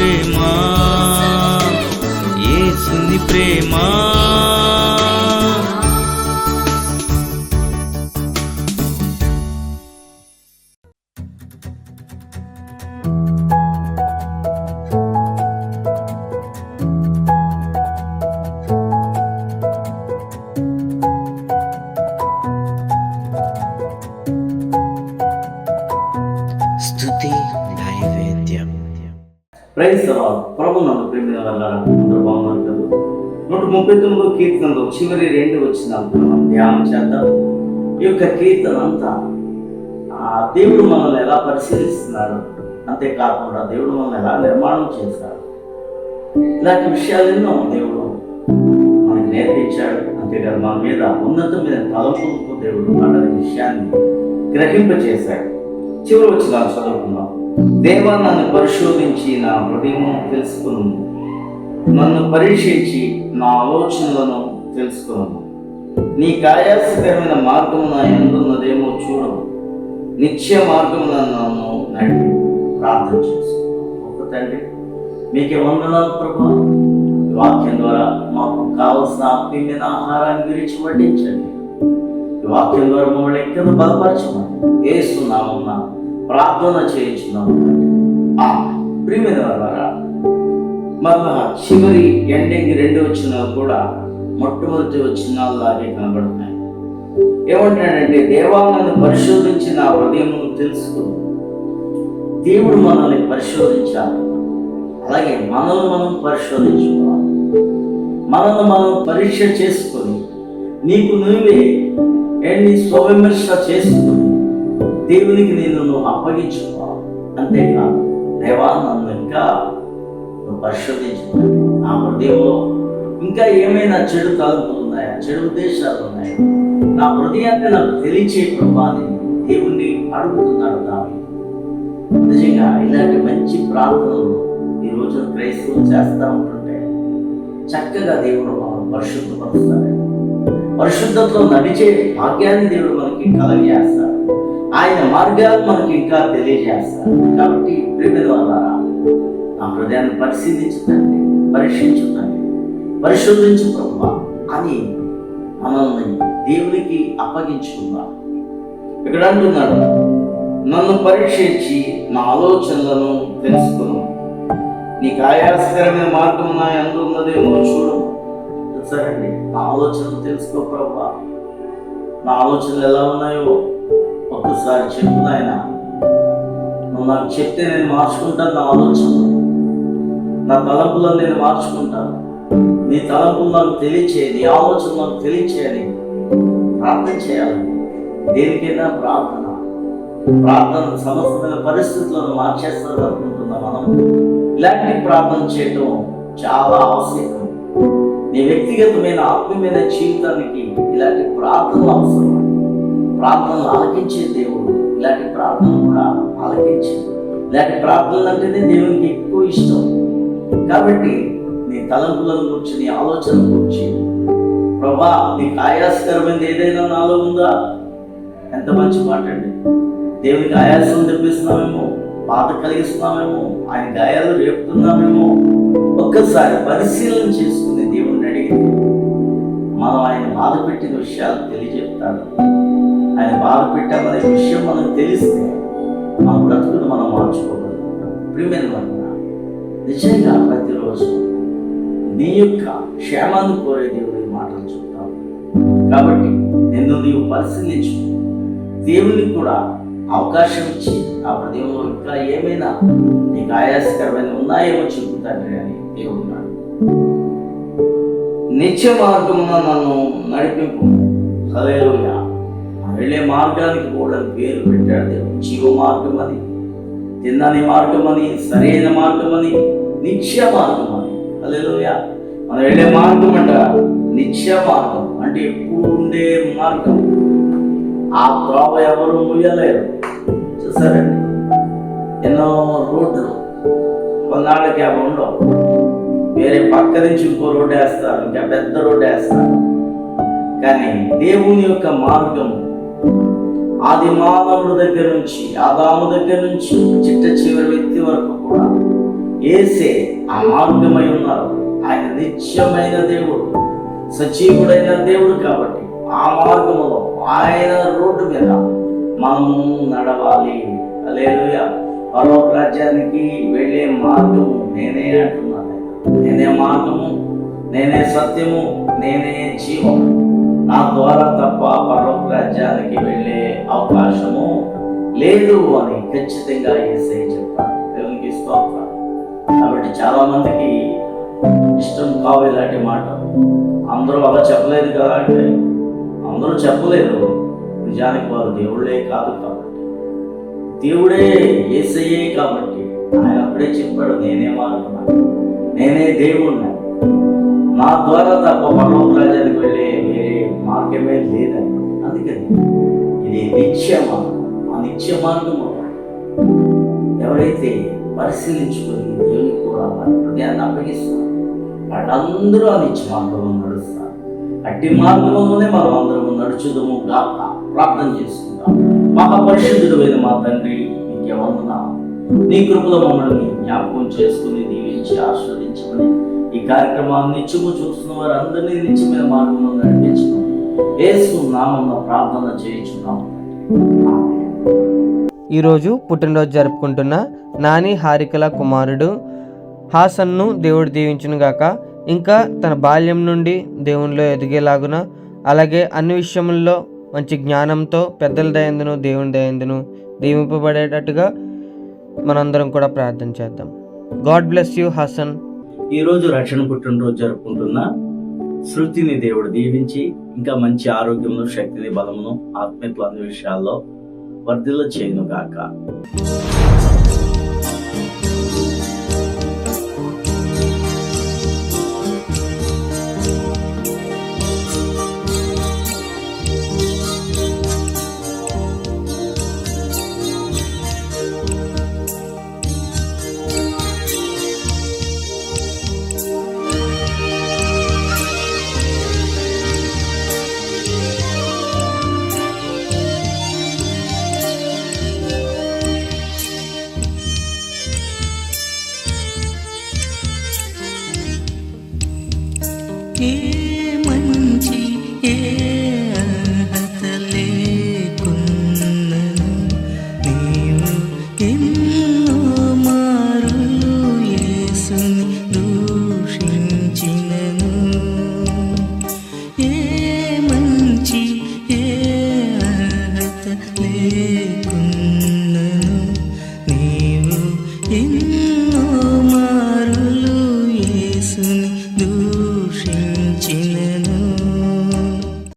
ప్రేమ, యేసుని ప్రేమ. స్తుతి నైవేద్యం. Praise the lord. ప్రభువునందు ప్రియమైన వారలారా, అందరూ బాగున్నారు కదా? 139 కీర్తనలో చివరి 2 వచనాలు మనం ధ్యానం చేద్దాం. ఈ యొక్క కీర్తన అంతా దేవుడు మనల్ని ఎలా పరిశీలిస్తున్నాడు, అంతేకాకుండా దేవుడు మనల్ని ఎలా నిర్మాణం చేశాడు, ఇలాంటి విషయాలు ఎన్నో దేవుడు మనకు నేర్పించాడు. అంతేకాదు మన మీద ఉన్నతమైన తలంపులతో దేవుడు ఉన్నాడనే విషయాన్ని గ్రహింపచేశాడు. చివరి వచనాలు చదువుకున్నాం. దేవా, నన్ను పరిశోధించి నా హృదయము తెలుసుకును, నన్ను పరీక్షించి నా ఆలోచనలను తెలుసుకును. నీ ఆయాసకరమైన మార్గము నా యందున్నదేమో చూడు, నిత్య మార్గమున నన్ను నడిపి. ప్రార్థన చేసుకున్నాం. ఒక తండ్రి, మీకే వందనాలు ప్రభా. వాక్యం ద్వారా మాకు కావలసిన ఆత్మీయమైన ఆహారాన్ని గురించి వడ్డించండి. ఈ వాక్యం ద్వారా మమ్మల్ని ఎక్కడ బలపరచమని యేసు నామమున ప్రార్థన చేయించున్నాము. ప్రియమైన వారలారా, మరలా చివరి ఎండింగ్ 2 వచనాలు కూడా మొట్టమొదటి వచనాల్లాగే కనబడుతున్నాయి. ఏమంటాడంటే, దేవా, నన్ను పరిశోధించి నా హృదయమును తెలుసుకో. దేవుడు మనల్ని పరిశోధించాలి, అలాగే మనల్ని మనం పరిశోధించుకోవాలి. మనల్ని మనం పరీక్ష చేసుకొని నీకు నువ్వే స్వవిమర్శ చేసుకుని దేవునికి నువ్వు అప్పగించుకోవాలి. అంతేకాదు, దేవా, నన్ను ఇంకా నువ్వు పరిశోధించుకోవాలి. నా హృదయంలో ఇంకా ఏమైనా చెడు తలంపులు ఉన్నాయా, చెడు ఉద్దేశాలు ఉన్నాయా, నా హృదయాన్ని నాకు తెలియచే ప్రభాని దేవుణ్ణి అడుగుతున్నాడు. దావి నిజంగా ఇలాంటి మంచి ప్రార్థనలు ఈ రోజు క్రైస్తవులు చేస్తూ ఉంటుంటే చక్కగా దేవుడు మనం పరిశుద్ధపరుస్తాడు. పరిశుద్ధతలో నడిచే భాగ్యాన్ని దేవుడు మనకి కలగజేస్తాడు. ఆయన మార్గాలు మనకి ఇంకా తెలియజేస్తాడు. కాబట్టి ప్రియమైన వారలారా, నా హృదయాన్ని పరిశీలించుతండి, పరీక్షించుతండి, పరిశోధించు ప్రభువా అని మనల్ని దేవునికి అప్పగించుకుందాం. ఇక్కడ అంటున్నాడు, నన్ను పరీక్షించి నా ఆలోచనలను తెలుసుకును, నీకు ఆయాసకరమైన మార్గం నా యందు ఉన్నదేమో చూడు. సరేండి, నా ఆలోచనలు తెలుసుకో ప్రభువా. నా ఆలోచనలు ఎలా ఉన్నాయో ఒక్కసారి చెప్పు నాయనా. నువ్వు నాకు చెప్తే నేను మార్చుకుంటాను. నా ఆలోచనలు, నా తలంపులను నేను మార్చుకుంటాను. నీ తలంపులు నాకు తెలియచే, నీ ఆలోచనలు నాకు తెలియచేయని ప్రార్థన చేయాలి. దేనికైనా ప్రార్థన సమస్తమైన పరిస్థితులను మార్చేస్తారు అనుకుంటున్నా. మనం ఇలాంటి ప్రార్థన చేయటం చాలా ఆవశ్యకం. నీ వ్యక్తిగతమైన ఆత్మీయమైన జీవితానికి ఇలాంటి ప్రార్థనలు అవసరం. ప్రార్థనలు ఆలకించే దేవుడు ఇలాంటి ప్రార్థనలు కూడా ఆలకించే. ఇలాంటి ప్రార్థనలు అంటేనే దేవునికి ఎక్కువ ఇష్టం. కాబట్టి నీ తలంపులను గురించి, నీ ఆలోచన గురించి, ప్రభా, నీకు ఆయాసకరమైనది ఏదైనా నాలో ఉందా? ఎంత మంచి మాట అండి. దేవునికి ఆయాసం తెప్పిస్తున్నామేమో, బాధ కలిగిస్తున్నామేమో, ఆయన గాయాలు రేపుతున్నామేమో. ఒక్కసారి పరిశీలన చేసుకుని దేవుణ్ణి అడిగి మనం ఆయన బాధ పెట్టిన విషయాలు తెలియజెప్తాడు. ఆయన బాధ పెట్టామనే విషయం మనకు తెలిస్తే మన బ్రతుకును మనం మార్చుకోగలం. ప్రియమైన వారలారా, నిజంగా ప్రతిరోజు నీ యొక్క క్షేమాన్ని కోరే దేవుడి మాటలు చెప్తావు. కాబట్టి నిన్ను నీవు పరిశీలించు. దేవునికి కూడా అవకాశం ఇచ్చి ఆ హృదయంలో ఇంకా ఏమైనా నీకు ఆయాసకరమైన ఉన్నాయేమో చెబుతాడు అని దేవుడున్నాడు. నిత్య మార్గమున నన్ను నడిపింపు. హల్లెలూయా. వెళ్ళే మార్గానికి కూడా పేరు పెట్టాడు దేవుడు. జీవ మార్గం అని, తిన్నని మార్గం అని, సరైన మార్గం అని, నిత్య మార్గం అని. హల్లెలూయా. మనం వెళ్ళే మార్గం అంట నిత్య మార్గం, అంటే ఎప్పుడు ఉండే మార్గం. ఆ త్రోవ ఎవరు ముయ్యలేరు. చూసారండి, ఎన్నో రోడ్లు కొన్నాళ్ళకి అవి ఉండవు. వేరే పక్క నుంచి ఇంకో రోడ్డు వేస్తారు, ఇంకా పెద్ద రోడ్డు వేస్తారు. కానీ దేవుని యొక్క మార్గం ఆది మానవుడి దగ్గర నుంచి, ఆదాము దగ్గర నుంచి చిట్ట చివరి వ్యక్తి వరకు కూడా ఏసే ఆ మార్గమై ఉన్నారు. ఆయన నిత్యమైన దేవుడు, సజీవుడైన దేవుడు కాబట్టి ఆ మార్గములో ఆయన రోడ్డు మీద మనము నడవాలి. హల్లెలూయా. పరలోక రాజ్యానికి వెళ్ళే మార్గము నేనే అంటున్నాను. నేనే మార్గము, నేనే సత్యము, నేనే జీవం. నా ద్వారా తప్ప పరలోక రాజ్యానికి వెళ్ళే అవకాశము లేదు అని ఖచ్చితంగా యేసయ్య చెప్పాడు. దేవునికి స్తోత్రం. కాబట్టి చాలా మందికి ఇష్టం కావు ఇలాంటి మాట. అందరూ అలా చెప్పలేదు కదా అంటే అందరూ చెప్పలేదు. నిజానికి వారు దేవుళ్ళే కాదు కాబట్టి, దేవుడే యేసయ్యే కాబట్టి ఆయన అప్పుడే చెప్పాడు, నేనే మార్గం, నేనే దేవుణ్ణి, నా ద్వారా తప్ప పరలోక రాజ్యానికి వెళ్ళే వేరే మార్గమే లేదని. అందుకని ఇది నిత్య మార్గం. ఆ నిత్య మార్గము ఎవరైతే పరిశీలించుకొని దేవునికి కూడా వారి హృదయాన్ని అప్పగిస్తారు వాళ్ళందరూ ఆ నిత్య మార్గంలో నడుస్తారు. అట్టి మార్గంలోనే మనం అందరము నడుచుదము గాక. ప్రార్థన చేసుకుందాం. మహాపరిశుద్ధుడైన మా తండ్రి, నీకే వందనాలు. నీ కృపలో మమ్మల్ని జ్ఞాపకం చేసుకుని దీవించి ఆస్వాదించమని ఈ కార్యక్రమాన్ని నిత్యము చూస్తున్న వారు అందరినీ నిత్యమైన మార్గంలో నడిపించమని యేసు నామమున ప్రార్థన చేయుచున్నాము. ఈరోజు పుట్టినరోజు జరుపుకుంటున్న నాని హారికల కుమారుడు హాసన్ను దేవుడు దీవించును గాక. ఇంకా తన బాల్యం నుండి దేవునిలో ఎదిగేలాగున, అలాగే అన్ని విషయముల్లో మంచి జ్ఞానంతో పెద్దల దయందును దేవుని దయందును దీవింపబడేటట్టుగా మనందరం కూడా ప్రార్థన చేద్దాం. God bless you Haasan. ఈరోజు రక్షణ పుట్టినరోజు జరుపుకుంటున్న శృతిని దేవుడు దీవించి ఇంకా మంచి ఆరోగ్యమును, శక్తిని, బలమును, ఆత్మీయతలు అన్ని విషయాల్లో వర్ధిల్ల చేయను గాక. ఈ